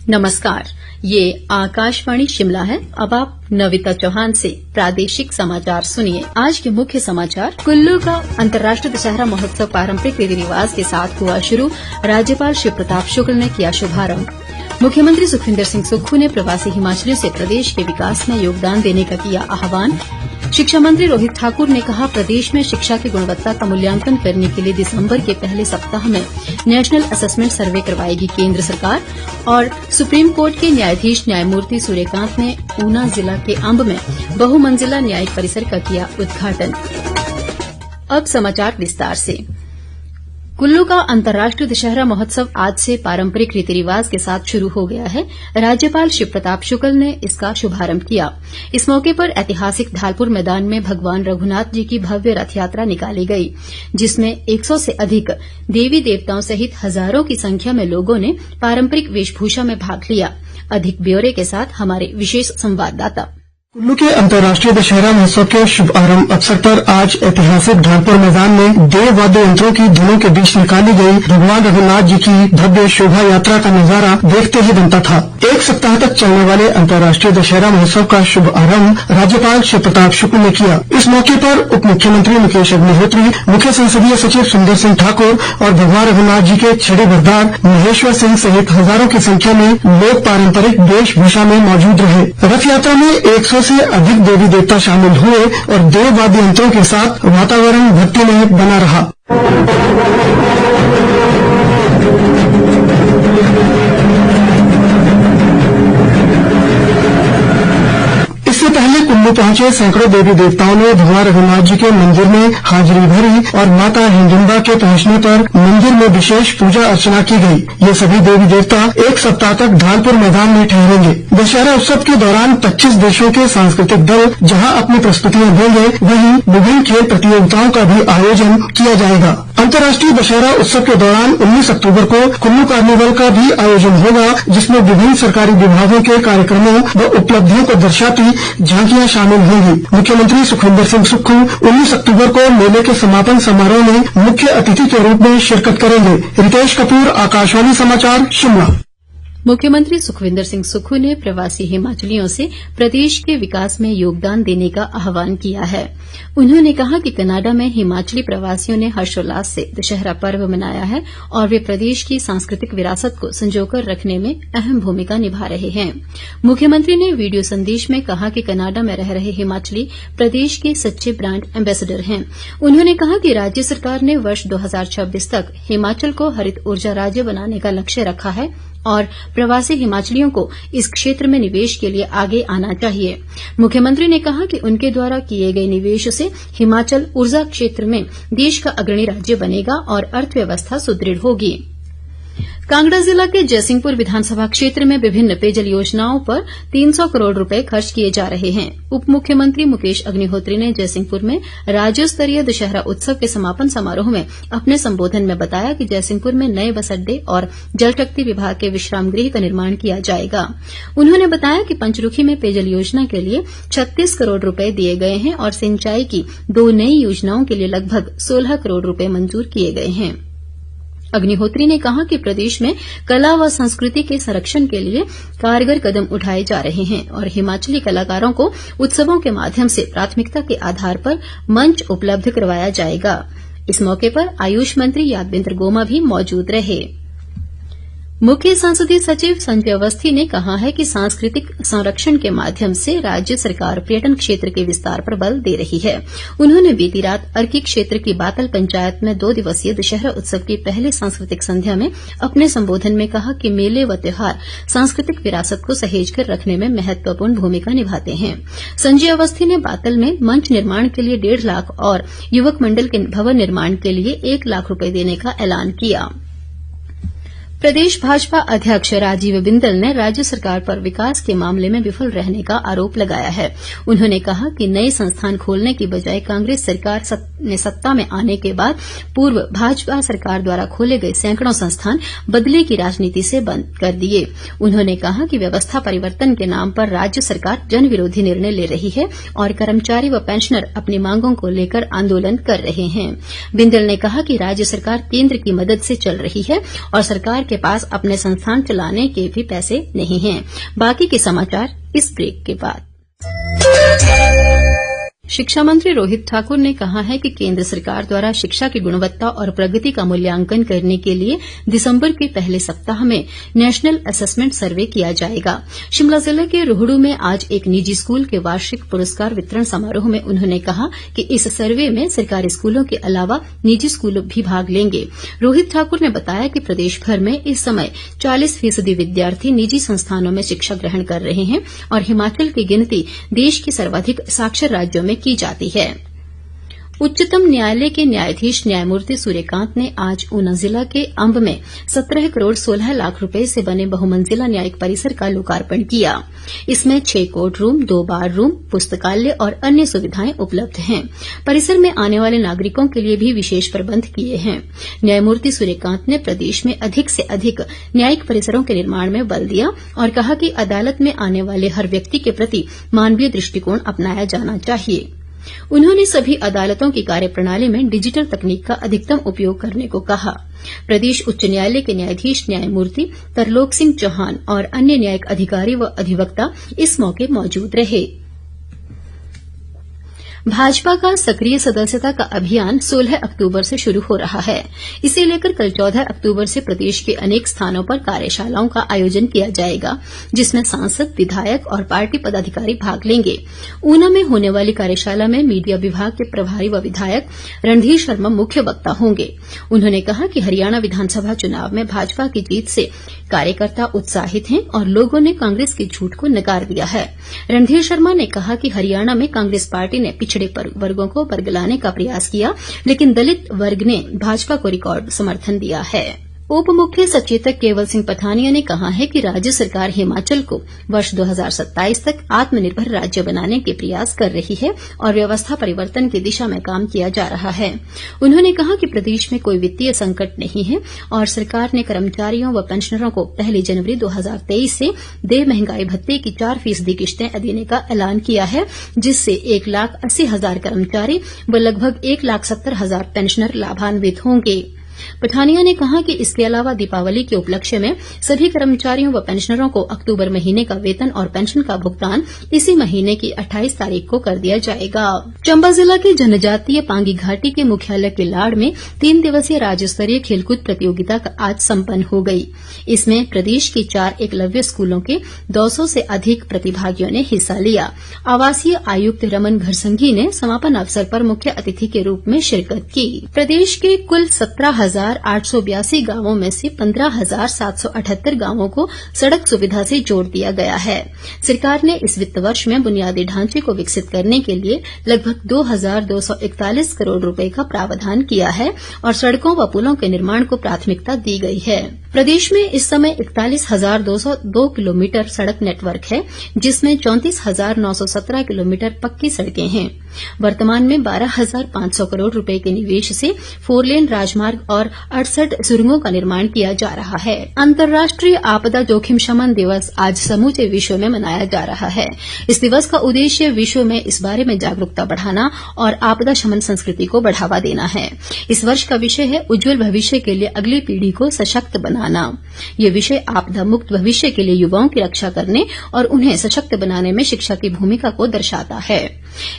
नमस्कार, ये आकाशवाणी शिमला है। अब आप नविता चौहान से प्रादेशिक समाचार सुनिए। आज के मुख्य समाचार। कुल्लू का अंतर्राष्ट्रीय दशहरा महोत्सव पारंपरिक रीति रिवाज के साथ हुआ शुरू। राज्यपाल शिव प्रताप शुक्ल ने किया शुभारंभ। मुख्यमंत्री सुखविंदर सिंह सुक्खू ने प्रवासी हिमाचलियों से प्रदेश के विकास में योगदान देने का किया आह्वान। शिक्षा मंत्री रोहित ठाकुर ने कहा, प्रदेश में शिक्षा की गुणवत्ता का मूल्यांकन करने के लिए दिसंबर के पहले सप्ताह में नेशनल असेसमेंट सर्वे करवाएगी केंद्र सरकार। और सुप्रीम कोर्ट के न्यायाधीश न्यायमूर्ति सूर्यकांत ने ऊना जिला के अंब में बहुमंजिला न्यायिक परिसर का किया उद्घाटन। अब समाचार विस्तार से। कुल्लू का अंतर्राष्ट्रीय दशहरा महोत्सव आज से पारंपरिक रीति रिवाज के साथ शुरू हो गया है। राज्यपाल शिव प्रताप शुक्ल ने इसका शुभारंभ किया। इस मौके पर ऐतिहासिक ढालपुर मैदान में भगवान रघुनाथ जी की भव्य रथ यात्रा निकाली गई, जिसमें 100 से अधिक देवी देवताओं सहित हजारों की संख्या में लोगों ने पारंपरिक वेशभूषा में भाग लिया। अधिक ब्यौरे के साथ हमारे विशेष संवाददाता। कुल्लू के अंतर्राष्ट्रीय दशहरा महोत्सव के शुभारंभ अवसर पर आज ऐतिहासिक ढालपुर मैदान में देव वाद्य यंत्रों की धुनों के बीच निकाली गई भगवान रघुनाथ जी की भव्य शोभा यात्रा का नजारा देखते ही बनता था। एक सप्ताह तक चलने वाले अंतर्राष्ट्रीय दशहरा महोत्सव का शुभारंभ राज्यपाल शिव प्रताप शुक्ल ने किया। इस मौके पर उप मुख्यमंत्री मुकेश अग्निहोत्री, मुख्य संसदीय सचिव सुंदर सिंह ठाकुर और भगवान रघुनाथ जी के छड़े बरदार महेश्वर सिंह सहित हजारों की संख्या में लोग पारंपरिक वेशभूषा में मौजूद रहे। रथ यात्रा में 100 से अधिक देवी देवता शामिल हुए और देव वाद्य यंत्रों के साथ वातावरण भक्तिमय बना रहा। इससे पहले कुल्लू पहुंचे सैकड़ों देवी देवताओं ने भगवान रघुनाथ जी के मंदिर में हाजिरी भरी और माता हिंडुम्बा के पहुंचने पर मंदिर में विशेष पूजा अर्चना की गई। ये सभी देवी देवता एक सप्ताह तक ढालपुर मैदान में ठहरेंगे। दशहरा उत्सव के दौरान 25 देशों के सांस्कृतिक दल जहां अपनी प्रस्तुतियां देंगे, वहीं विभिन्न खेल प्रतियोगिताओं का भी आयोजन किया जाएगा। अंतर्राष्ट्रीय दशहरा उत्सव के दौरान 19 अक्टूबर को कुल्लू कार्निवल का भी आयोजन होगा, जिसमें विभिन्न सरकारी विभागों के कार्यक्रमों व उपलब्धियों को दर्शाती झांकियां शामिल होंगी। मुख्यमंत्री सुखविंदर सिंह सुक्खू 19 अक्टूबर को मेले के समापन समारोह में मुख्य अतिथि के रूप में शिरकत करेंगे। रितेश कपूर, आकाशवाणी समाचार, शिमला। मुख्यमंत्री सुखविंदर सिंह सुक्खू ने प्रवासी हिमाचलियों से प्रदेश के विकास में योगदान देने का आह्वान किया है। उन्होंने कहा कि कनाडा में हिमाचली प्रवासियों ने हर्षोल्लास से दशहरा पर्व मनाया है और वे प्रदेश की सांस्कृतिक विरासत को संजोकर रखने में अहम भूमिका निभा रहे हैं। मुख्यमंत्री ने वीडियो संदेश में कहा कि कनाडा में रह रहे हिमाचली प्रदेश के सच्चे ब्रांड एम्बेसडर हैं। उन्होंने कहा कि राज्य सरकार ने वर्ष 2026 तक हिमाचल को हरित ऊर्जा राज्य बनाने का लक्ष्य रखा है और प्रवासी हिमाचलियों को इस क्षेत्र में निवेश के लिए आगे आना चाहिए। मुख्यमंत्री ने कहा कि उनके द्वारा किए गए निवेश से हिमाचल ऊर्जा क्षेत्र में देश का अग्रणी राज्य बनेगा और अर्थव्यवस्था सुदृढ़ होगी। कांगड़ा जिला के जयसिंहपुर विधानसभा क्षेत्र में विभिन्न पेयजल योजनाओं पर 300 करोड़ रुपए खर्च किए जा रहे हैं। उप मुख्यमंत्री मुकेश अग्निहोत्री ने जयसिंहपुर में राज्य स्तरीय दशहरा उत्सव के समापन समारोह में अपने संबोधन में बताया कि जयसिंहपुर में नए बस अड्डे और जलशक्ति विभाग के विश्राम गृह का निर्माण किया जाएगा। उन्होंने बताया कि पंचरुखी में पेयजल योजना के लिए 36 करोड़ रुपए दिए गए हैं और सिंचाई की 2 नई योजनाओं के लिए लगभग 16 करोड़ रुपए मंजूर किए गए हैं। अग्निहोत्री ने कहा कि प्रदेश में कला व संस्कृति के संरक्षण के लिए कारगर कदम उठाए जा रहे हैं और हिमाचली कलाकारों को उत्सवों के माध्यम से प्राथमिकता के आधार पर मंच उपलब्ध करवाया जाएगा। इस मौके पर आयुष मंत्री यादवेंद्र गोमा भी मौजूद रहे। मुख्य संसदीय सचिव संजय अवस्थी ने कहा है कि सांस्कृतिक संरक्षण के माध्यम से राज्य सरकार पर्यटन क्षेत्र के विस्तार पर बल दे रही है। उन्होंने बीती रात अर्की क्षेत्र की बातल पंचायत में 2 दिवसीय दशहरा उत्सव की पहली सांस्कृतिक संध्या में अपने संबोधन में कहा कि मेले व त्योहार सांस्कृतिक विरासत को सहेज कर रखने में महत्वपूर्ण भूमिका निभाते हैं। संजय अवस्थी ने बातल में मंच निर्माण के लिए 1.5 लाख और युवक मंडल के भवन निर्माण के लिए 1 लाख रुपए देने का ऐलान किया। प्रदेश भाजपा अध्यक्ष राजीव बिंदल ने राज्य सरकार पर विकास के मामले में विफल रहने का आरोप लगाया है। उन्होंने कहा कि नए संस्थान खोलने की बजाय कांग्रेस सरकार ने सत्ता में आने के बाद पूर्व भाजपा सरकार द्वारा खोले गए सैकड़ों संस्थान बदले की राजनीति से बंद कर दिए। उन्होंने कहा कि व्यवस्था परिवर्तन के नाम पर राज्य सरकार जन विरोधी निर्णय ले रही है और कर्मचारी व पेंशनर अपनी मांगों को लेकर आंदोलन कर रहे हैं। बिंदल ने कहा कि राज्य सरकार केंद्र की मदद से चल रही है और सरकार के पास अपने संस्थान चलाने के भी पैसे नहीं हैं। बाकी के समाचार इस ब्रेक के बाद। शिक्षा मंत्री रोहित ठाकुर ने कहा है कि केंद्र सरकार द्वारा शिक्षा की गुणवत्ता और प्रगति का मूल्यांकन करने के लिए दिसंबर के पहले सप्ताह में नेशनल असेसमेंट सर्वे किया जाएगा। शिमला जिले के रोहडू में आज एक निजी स्कूल के वार्षिक पुरस्कार वितरण समारोह में उन्होंने कहा कि इस सर्वे में सरकारी स्कूलों के अलावा निजी स्कूल भी भाग लेंगे। रोहित ठाकुर ने बताया कि प्रदेश भर में इस समय 40% विद्यार्थी निजी संस्थानों में शिक्षा ग्रहण कर रहे हैं और हिमाचल की गिनती देश के सर्वाधिक साक्षर राज्यों में की जाती है। उच्चतम न्यायालय के न्यायाधीश न्यायमूर्ति सूर्यकांत ने आज ऊना जिला के अंब में 17 करोड़ 16 लाख रुपए से बने बहुमंजिला न्यायिक परिसर का लोकार्पण किया। इसमें 6 कोर्ट रूम, 2 बार रूम, पुस्तकालय और अन्य सुविधाएं उपलब्ध हैं। परिसर में आने वाले नागरिकों के लिए भी विशेष प्रबंध किए हैं। न्यायमूर्ति सूर्यकांत ने प्रदेश में अधिक से अधिक न्यायिक परिसरों के निर्माण में बल दिया और कहा कि अदालत में आने वाले हर व्यक्ति के प्रति मानवीय दृष्टिकोण अपनाया जाना चाहिए। उन्होंने सभी अदालतों की कार्यप्रणाली में डिजिटल तकनीक का अधिकतम उपयोग करने को कहा। प्रदेश उच्च न्यायालय के न्यायाधीश न्यायमूर्ति तरलोक सिंह चौहान और अन्य न्यायिक अधिकारी व अधिवक्ता इस मौके मौजूद रहे। भाजपा का सक्रिय सदस्यता का अभियान 16 अक्टूबर से शुरू हो रहा है। इसे लेकर कल 14 अक्टूबर से प्रदेश के अनेक स्थानों पर कार्यशालाओं का आयोजन किया जाएगा, जिसमें सांसद, विधायक और पार्टी पदाधिकारी भाग लेंगे। ऊना में होने वाली कार्यशाला में मीडिया विभाग के प्रभारी व विधायक रणधीर शर्मा मुख्य वक्ता होंगे। उन्होंने कहा कि हरियाणा विधानसभा चुनाव में भाजपा की जीत से कार्यकर्ता उत्साहित हैं और लोगों ने कांग्रेस के झूठ को नकार दिया है। रणधीर शर्मा ने कहा कि हरियाणा में कांग्रेस पार्टी ने पिछड़े वर्गों को बरगलाने का प्रयास किया, लेकिन दलित वर्ग ने भाजपा को रिकॉर्ड समर्थन दिया है। उप मुख्य सचेतक केवल सिंह पठानिया ने कहा है कि राज्य सरकार हिमाचल को वर्ष 2027 तक आत्मनिर्भर राज्य बनाने के प्रयास कर रही है और व्यवस्था परिवर्तन की दिशा में काम किया जा रहा है। उन्होंने कहा कि प्रदेश में कोई वित्तीय संकट नहीं है और सरकार ने कर्मचारियों व पेंशनरों को 1 जनवरी 2023 से देय महंगाई भत्ते की 4% किश्तें देने का ऐलान किया है, जिससे 1,80,000 कर्मचारी व लगभग 1,70,000 पेंशनर लाभान्वित होंगे। पठानिया ने कहा कि इसके अलावा दीपावली के उपलक्ष्य में सभी कर्मचारियों व पेंशनरों को अक्टूबर महीने का वेतन और पेंशन का भुगतान इसी महीने की 28 तारीख को कर दिया जाएगा। चंबा जिला की जनजातीय पांगी घाटी के मुख्यालय किलाड़ में 3 दिवसीय राज्य स्तरीय खेलकूद प्रतियोगिता आज संपन्न हो गई। इसमें प्रदेश के 4 एकलव्य स्कूलों के 200 से अधिक प्रतिभागियों ने हिस्सा लिया। आवासीय आयुक्त रमन घरसंघी ने समापन अवसर पर मुख्य अतिथि के रूप में शिरकत की। प्रदेश के कुल 17,882 गांवों में से 15,778 गांवों को सड़क सुविधा से जोड़ दिया गया है। सरकार ने इस वित्त वर्ष में बुनियादी ढांचे को विकसित करने के लिए लगभग 2,241 करोड़ रुपए का प्रावधान किया है और सड़कों व पुलों के निर्माण को प्राथमिकता दी गई है। प्रदेश में इस समय 41,202 किलोमीटर सड़क नेटवर्क है, जिसमें 34,917 किलोमीटर पक्की सड़कें हैं। वर्तमान में 12,500 करोड़ रुपए के निवेश से 4 लेन राजमार्ग और 68 सुरंगों का निर्माण किया जा रहा है। अंतर्राष्ट्रीय आपदा जोखिम शमन दिवस आज समूचे विश्व में मनाया जा रहा है। इस दिवस का उद्देश्य विश्व में इस बारे में जागरूकता बढ़ाना और आपदा शमन संस्कृति को बढ़ावा देना है। इस वर्ष का विषय है उज्जवल भविष्य के लिए अगली पीढ़ी को सशक्त बनाना। ये विषय आपदा मुक्त भविष्य के लिए युवाओं की रक्षा करने और उन्हें सशक्त बनाने में शिक्षा की भूमिका को दर्शाता है।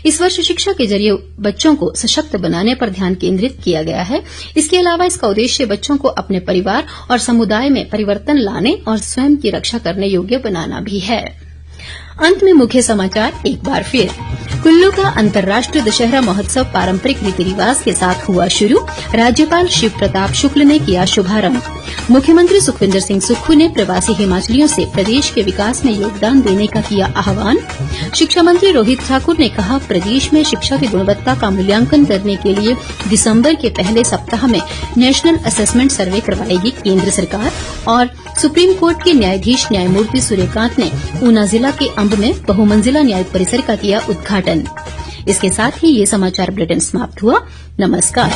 इस वर्ष शिक्षा के जरिए बच्चों को सशक्त बनाने पर ध्यान केंद्रित किया गया है। इसके अलावा इसका उद्देश्य बच्चों को अपने परिवार और समुदाय में परिवर्तन लाने और स्वयं की रक्षा करने योग्य बनाना भी है। अंत में मुख्य समाचार एक बार फिर। कुल्लू का अंतर्राष्ट्रीय दशहरा महोत्सव पारंपरिक रीति रिवाज के साथ हुआ शुरू। राज्यपाल शिव प्रताप शुक्ल ने किया शुभारंभ। मुख्यमंत्री सुखविंदर सिंह सुक्खू ने प्रवासी हिमाचलियों से प्रदेश के विकास में योगदान देने का किया आह्वान। शिक्षा मंत्री रोहित ठाकुर ने कहा, प्रदेश में शिक्षा की गुणवत्ता का मूल्यांकन करने के लिए दिसंबर के पहले सप्ताह में नेशनल असेसमेंट सर्वे करवाएगी केंद्र सरकार। और सुप्रीम कोर्ट के न्यायाधीश न्यायमूर्ति सूर्यकांत ने ऊना जिला के अंब में बहुमंजिला न्यायिक परिसर का किया उद्घाटन। इसके साथ ही ये समाचार बुलेटिन समाप्त हुआ। नमस्कार।